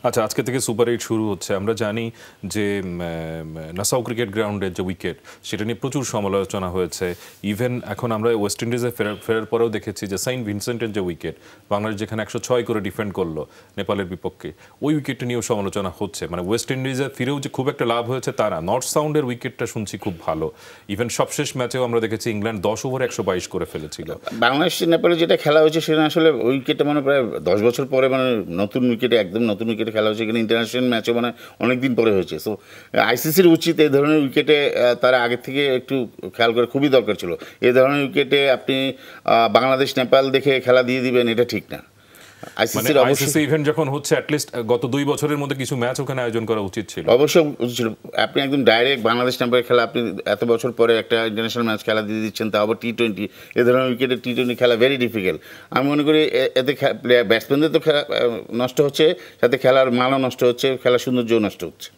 আচ্ছা, আজকে থেকে সুপার 8 শুরু হচ্ছে। আমরা জানি যে নাসাউ ক্রিকেট গ্রাউন্ডের যে উইকেট, সেটা নিয়ে প্রচুর সমালোচনা হয়েছে। ইভেন এখন আমরা ওয়েস্ট ইন্ডিজে ফেরার পরেও দেখেছি যে সেন্ট ভিনসেন্টের যে উইকেট, বাংলাদেশ যেখানে 106 করে ডিফেন্ড করলো নেপালের বিপক্ষে, ওই উইকেটটা নিয়েও সমালোচনা হচ্ছে। মানে ওয়েস্ট ইন্ডিজে ফিরেও যে খুব একটা লাভ হয়েছে তা না। নর্থ সাউন্ডের উইকেটটা শুনছি খুব ভালো। ইভেন সবশেষ ম্যাচেও আমরা দেখেছি ইংল্যান্ড 10 ওভারে 122 করে ফেলেছিল। বাংলাদেশ নেপালে যেটা খেলা হয়েছে সেটা আসলে উইকেটটা মানে প্রায় 10 বছর পরে, মানে নতুন উইকেটে, একদম নতুন উইকেটে খেলা হয়েছে। এখানে ইন্টারন্যাশনাল ম্যাচও মানে অনেক দিন পরে হয়েছে। সো আইসিসির উচিত এই ধরনের উইকেটে তারা আগের থেকে একটু খেয়াল করে, খুবই দরকার ছিল। এই ধরনের উইকেটে আপনি বাংলাদেশ নেপাল দেখে খেলা দিয়ে দিবেন, এটা ঠিক না। আইসিসি ইভেন্ট যখন হচ্ছে, অ্যাটলিস্ট গত 2 বছরের মধ্যে কিছু ম্যাচ ওখানে আয়োজন করা উচিত ছিল। অবশ্যই উচিত ছিল। আপনি একদম ডাইরেক্ট বাংলাদেশ নেপালের খেলা, আপনি এত বছর পরে একটা ইন্টারন্যাশনাল ম্যাচ খেলা দিয়ে দিচ্ছেন, তা আবার টি-20। এ ধরনের উইকেটে টি-20 খেলা ভেরি ডিফিকাল্ট। আমি মনে করি এতে ব্যাটসম্যানদের তো খেলা নষ্ট হচ্ছে, সাথে খেলার মানও নষ্ট হচ্ছে, খেলার সৌন্দর্যও নষ্ট হচ্ছে।